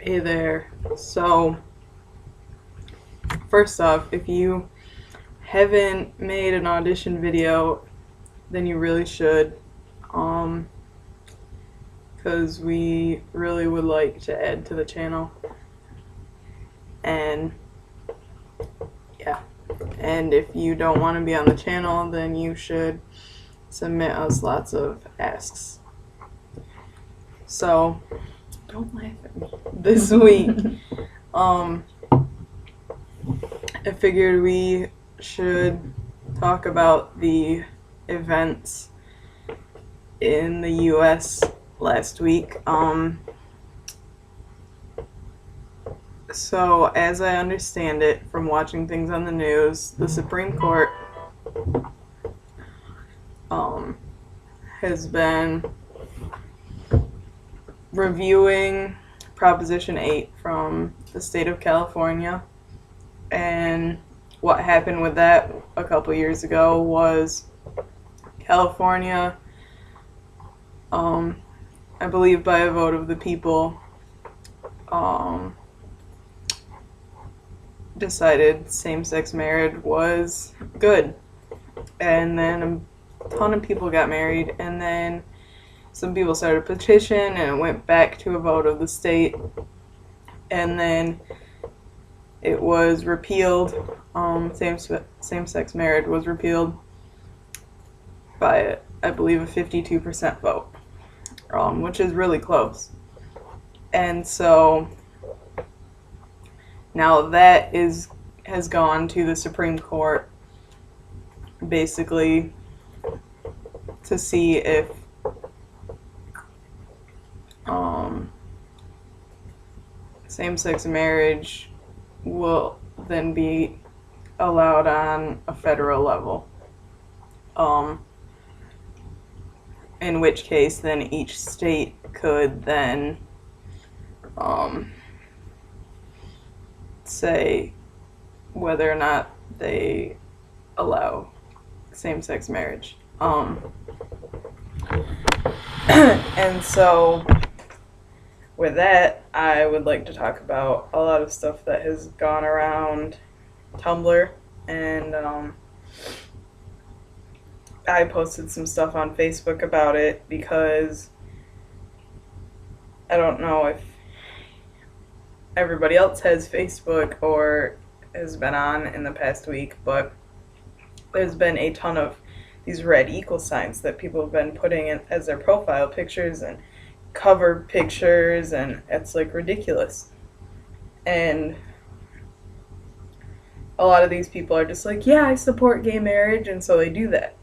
Hey there. So, first off, if you haven't made an audition video, then you really should. Um, because we really would like to add to the channel. And yeah. And if you don't want to be on the channel, then you should submit us lots of asks. So, don't laugh at me. This week, I figured we should talk about the events in the US last week. So, as I understand it from watching things on the news, the Supreme Court has been reviewing Proposition 8 from the state of California. And what happened with that a couple years ago was California, I believe by a vote of the people, decided same-sex marriage was good. And then a ton of people got married, and then some people started a petition, and it went back to a vote of the state, and then it was repealed. Same-sex marriage was repealed by, I believe, a 52% vote, which is really close. And so now that has gone to the Supreme Court, basically to see if same-sex marriage will then be allowed on a federal level. In which case, then each state could then say whether or not they allow same-sex marriage. And so with that, I would like to talk about a lot of stuff that has gone around Tumblr, and I posted some stuff on Facebook about it because I don't know if everybody else has Facebook or has been on in the past week, but there's been a ton of these red equal signs that people have been putting in as their profile pictures and cover pictures, and it's like ridiculous. And a lot of these people are just like, yeah, I support gay marriage, and so they do that.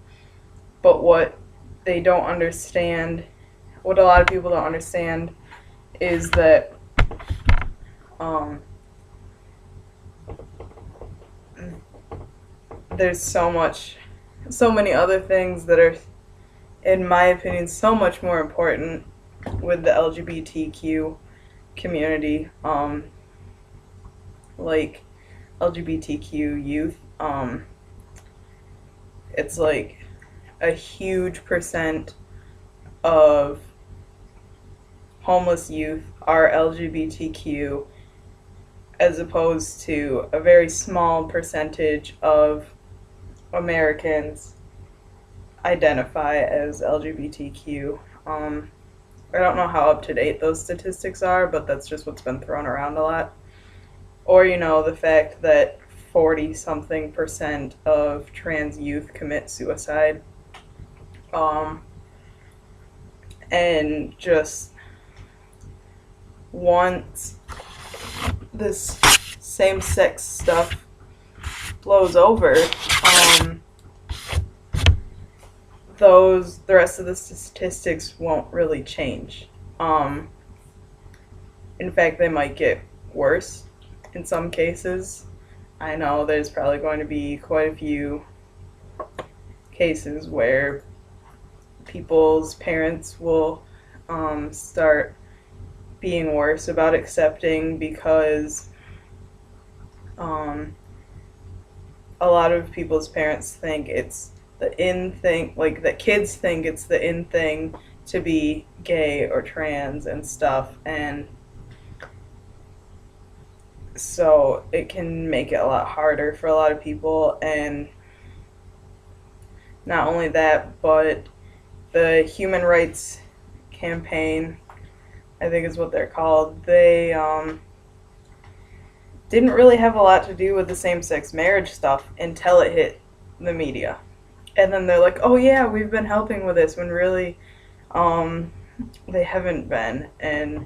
But what they don't understand, what a lot of people don't understand, is that there's so many other things that are, in my opinion, so much more important with the LGBTQ community, like LGBTQ youth. It's like a huge percent of homeless youth are LGBTQ, as opposed to a very small percentage of Americans identify as LGBTQ. I don't know how up to date those statistics are, but that's just what's been thrown around a lot. Or, the fact that 40-something% of trans youth commit suicide. And just once this same-sex stuff blows over, the rest of the statistics won't really change. In fact, they might get worse in some cases. I know there's probably going to be quite a few cases where people's parents will start being worse about accepting, because a lot of people's parents think it's the in thing, like that kids think it's the in thing to be gay or trans and stuff, and So it can make it a lot harder for a lot of people. And not only that, but the Human Rights Campaign, I think is what they're called, they didn't really have a lot to do with the same-sex marriage stuff until it hit the media. And then they're like, oh yeah, we've been helping with this, when really they haven't been. And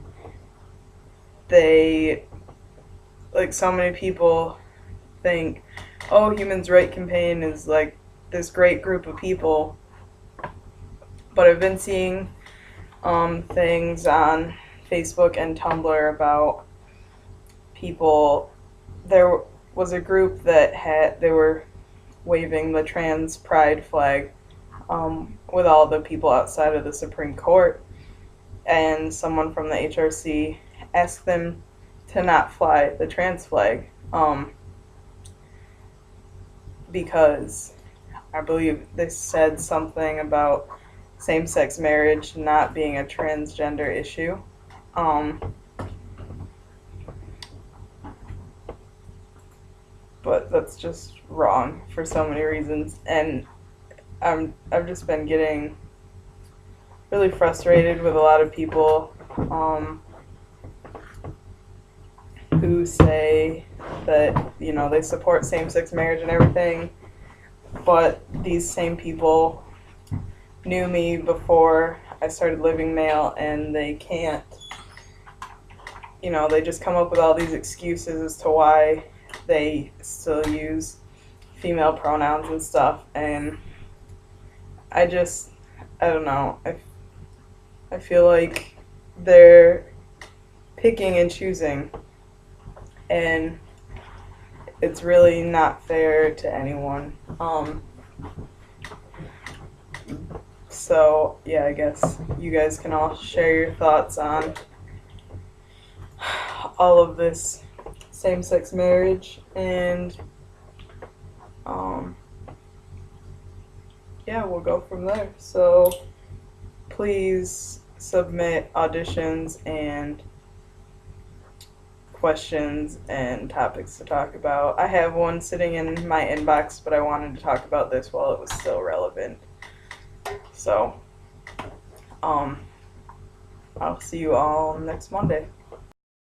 they, like, so many people think, oh, Human Rights Campaign is like this great group of people. But I've been seeing things on Facebook and Tumblr about people. There was a group that they were waving the trans pride flag with all the people outside of the Supreme Court, and someone from the HRC asked them to not fly the trans flag because I believe they said something about same-sex marriage not being a transgender issue. But that's just wrong for so many reasons, and I've just been getting really frustrated with a lot of people who say that, you know, they support same-sex marriage and everything, but these same people knew me before I started living male, and they can't, you know, they just come up with all these excuses as to why they still use female pronouns and stuff. And I don't know, I feel like they're picking and choosing, and it's really not fair to anyone. So yeah, I guess you guys can all share your thoughts on all of this same-sex marriage, and yeah, we'll go from there. So please submit auditions and questions and topics to talk about. I have one sitting in my inbox, but I wanted to talk about this while it was still relevant. So I'll see you all next Monday.